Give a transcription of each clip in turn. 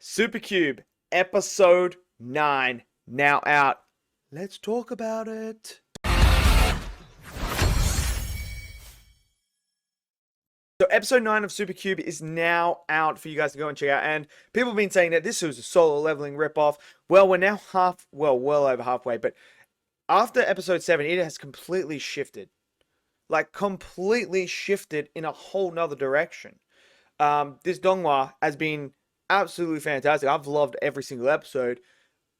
Supercube, episode 9, now out. Let's talk about it. So, episode 9 of Supercube is now out for you guys to go and check out. And people have been saying that this was a solo leveling ripoff. Well, we're now well over halfway. But after episode 7, it has completely shifted. Like, completely shifted in a whole nother direction. This donghua has been absolutely fantastic. I've loved every single episode.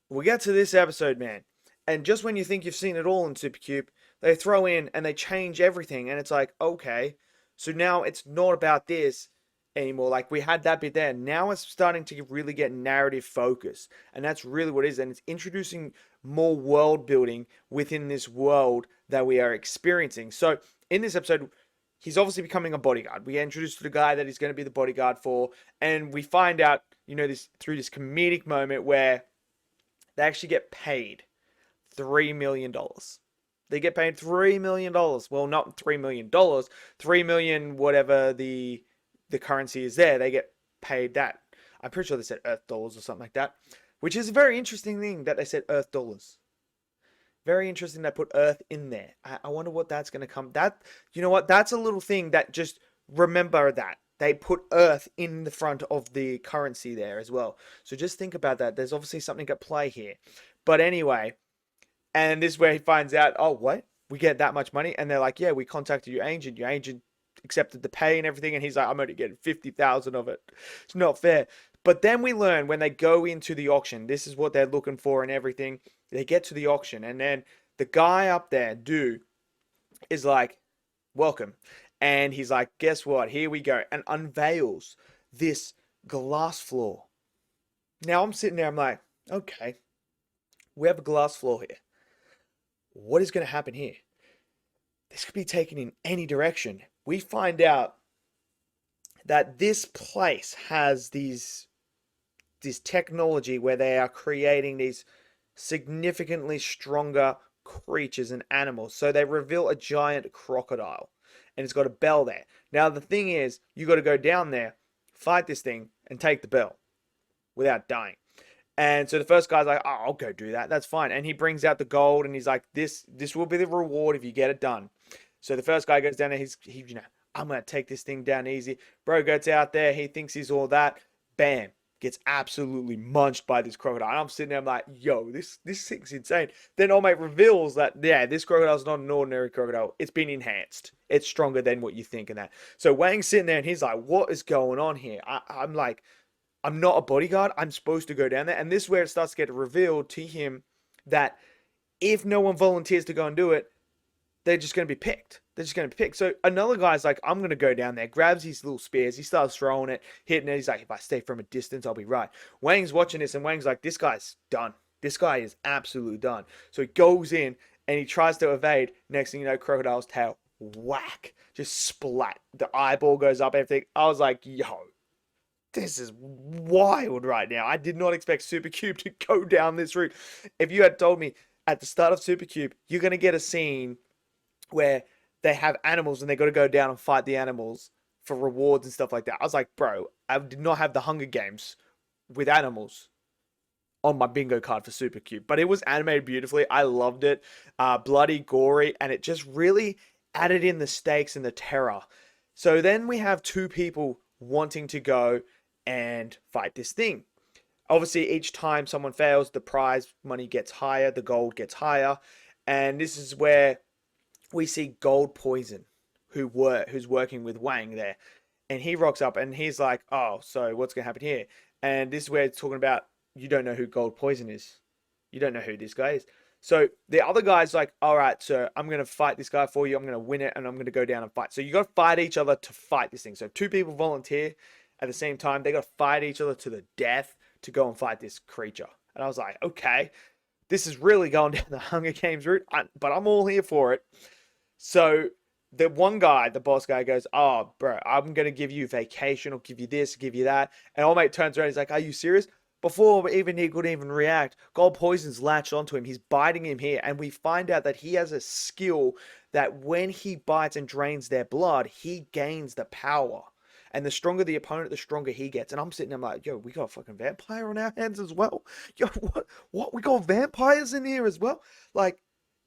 We get to this episode, man, and just when you think you've seen it all in Supercube, they throw in and they change everything, and it's like, okay, so now it's not about this anymore. Like, we had that bit there. Now it's starting to really get narrative focus, and that's really what it is. And it's introducing more world building within this world that we are experiencing. So in this episode, he's obviously becoming a bodyguard. We get introduced to the guy that he's going to be the bodyguard for, and we find out, this through this comedic moment where they actually get paid $3 million. They get paid $3 million. Well, not $3 million. 3 million, whatever the currency is there. They get paid that. I'm pretty sure they said Earth dollars or something like that. Which is a very interesting thing that they said Earth dollars. Very interesting they put Earth in there. I wonder what that's going to come. You know what? That's a little thing that just remember that. They put Earth in the front of the currency there as well. So just think about that. There's obviously something at play here. But anyway, and this is where he finds out, oh, what? We get that much money? And they're like, yeah, we contacted your agent. Your agent accepted the pay and everything. And he's like, I'm only getting 50,000 of it. It's not fair. But then we learn when they go into the auction, this is what they're looking for and everything. They get to the auction. And then the guy up there, is like, welcome. And he's like, guess what? Here we go. And unveils this glass floor. Now I'm sitting there, I'm like, okay, we have a glass floor here. What is going to happen here? This could be taken in any direction. We find out that this place has this technology where they are creating these significantly stronger creatures and animals. So they reveal a giant crocodile. And it's got a bell there. Now, the thing is, you got to go down there, fight this thing, and take the bell without dying. And so the first guy's like, oh, I'll go do that. That's fine. And he brings out the gold, and he's like, this will be the reward if you get it done. So the first guy goes down there. I'm going to take this thing down easy. Bro gets out there. He thinks he's all that. Bam. Gets absolutely munched by this crocodile. And I'm sitting there, I'm like, yo, this thing's insane. Then old mate reveals that, yeah, this crocodile's not an ordinary crocodile. It's been enhanced. It's stronger than what you think and that. So Wang's sitting there and he's like, what is going on here? I'm like, I'm not a bodyguard. I'm supposed to go down there. And this is where it starts to get revealed to him that if no one volunteers to go and do it, they're just going to be picked. They're just going to be picked. So another guy's like, I'm going to go down there, grabs his little spears. He starts throwing it, hitting it. He's like, if I stay from a distance, I'll be right. Wang's watching this and Wang's like, this guy's done. This guy is absolutely done. So he goes in and he tries to evade. Next thing you know, crocodile's tail, whack, just splat. The eyeball goes up, everything. I was like, yo, this is wild right now. I did not expect Supercube to go down this route. If you had told me at the start of Supercube, you're going to get a scene where they have animals and they got to go down and fight the animals for rewards and stuff like that. I was like, bro, I did not have the Hunger Games with animals on my bingo card for Supercube, but it was animated beautifully. I loved it. Bloody, gory, and it just really added in the stakes and the terror. So then we have two people wanting to go and fight this thing. Obviously, each time someone fails, the prize money gets higher, the gold gets higher, and this is where we see Gold Poison, who's working with Wang there. And he rocks up and he's like, oh, so what's going to happen here? And this is where it's talking about, you don't know who Gold Poison is. You don't know who this guy is. So the other guy's like, all right, so I'm going to fight this guy for you. I'm going to win it and I'm going to go down and fight. So you got to fight each other to fight this thing. So if two people volunteer at the same time, they got to fight each other to the death to go and fight this creature. And I was like, okay, this is really going down the Hunger Games route, but I'm all here for it. So the one guy, the boss guy, goes, oh, bro, I'm going to give you vacation. I'll give you this, give you that. And old mate turns around. He's like, are you serious? Before even he could even react, Gold Poison's latched onto him. He's biting him here. And we find out that he has a skill that when he bites and drains their blood, he gains the power. And the stronger the opponent, the stronger he gets. And I'm sitting there like, yo, we got a fucking vampire on our hands as well. Yo, what? We got vampires in here as well? Like,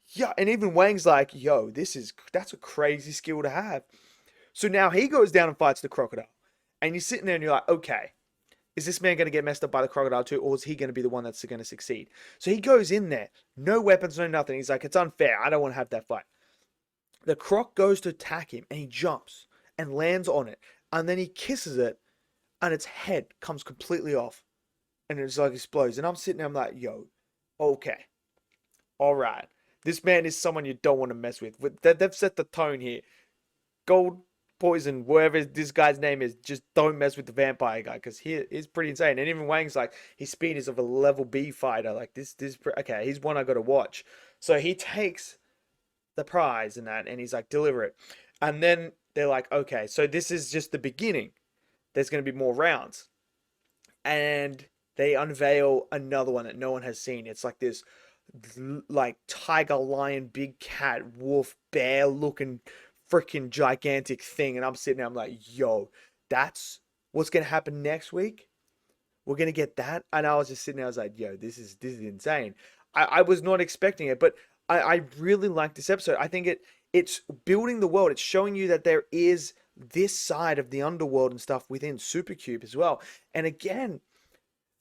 yeah. And even Wang's like, yo, that's a crazy skill to have. So now he goes down and fights the crocodile. And you're sitting there and you're like, okay, is this man going to get messed up by the crocodile too, or is he going to be the one that's going to succeed? So he goes in there, no weapons, no nothing. He's like, it's unfair. I don't want to have that fight. The croc goes to attack him, and he jumps and lands on it, and then he kisses it, and its head comes completely off, and it's like explodes. And I'm sitting there, I'm like, yo, okay, all right. This man is someone you don't want to mess with. They've set the tone here. Gold Poison, whatever this guy's name is, just don't mess with the vampire guy because he is pretty insane. And even Wang's like, his speed is of a level B fighter. Like this, okay, he's one I got to watch. So he takes the prize and that, and he's like, deliver it. And then they're like, okay, so this is just the beginning. There's going to be more rounds, and they unveil another one that no one has seen. It's like this, like tiger, lion, big cat, wolf, bear looking freaking gigantic thing. And I'm sitting there, I'm like, yo, that's what's gonna happen next week. We're gonna get that. And I was just sitting there, I was like, yo, this is insane. I was not expecting it, but I really like this episode. I think it's building the world. It's showing you that there is this side of the underworld and stuff within Supercube as well. And again,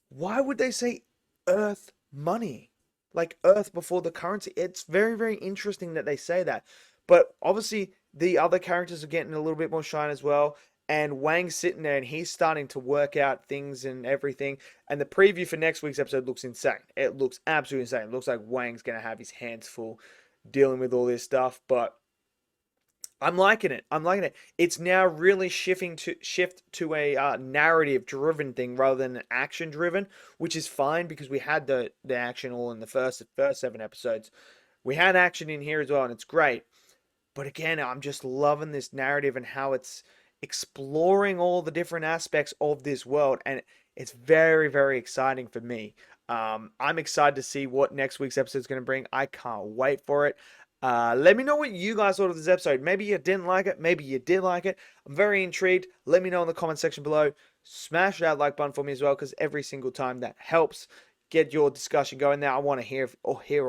why would they say Earth money? Like Earth before the currency. It's very, very interesting that they say that. But obviously, the other characters are getting a little bit more shine as well. And Wang's sitting there and he's starting to work out things and everything. And the preview for next week's episode looks insane. It looks absolutely insane. It looks like Wang's going to have his hands full dealing with all this stuff. But I'm liking it. I'm liking it. It's now really shift to a narrative-driven thing rather than an action-driven, which is fine because we had the action all in the first 7 episodes. We had action in here as well, and it's great. But again, I'm just loving this narrative and how it's exploring all the different aspects of this world, and it's very, very exciting for me. I'm excited to see what next week's episode is going to bring. I can't wait for it. Let me know what you guys thought of this episode. Maybe you didn't like it. Maybe you did like it. I'm very intrigued. Let me know in the comment section below. Smash that like button for me as well, because every single time that helps get your discussion going there. I want to hear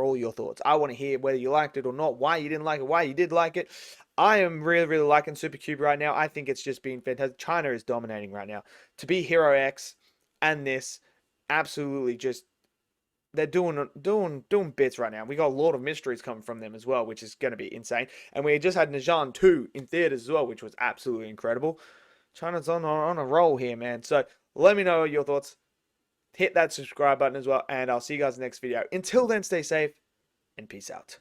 all your thoughts. I want to hear whether you liked it or not, why you didn't like it, why you did like it. I am really, really liking Supercube right now. I think it's just been fantastic. China is dominating right now. To be Hero X and this, absolutely just, they're doing bits right now. We got a lot of mysteries coming from them as well, which is going to be insane. And we just had Najan 2 in theaters as well, which was absolutely incredible. China's on a roll here, man. So let me know your thoughts. Hit that subscribe button as well, and I'll see you guys in the next video. Until then, stay safe and peace out.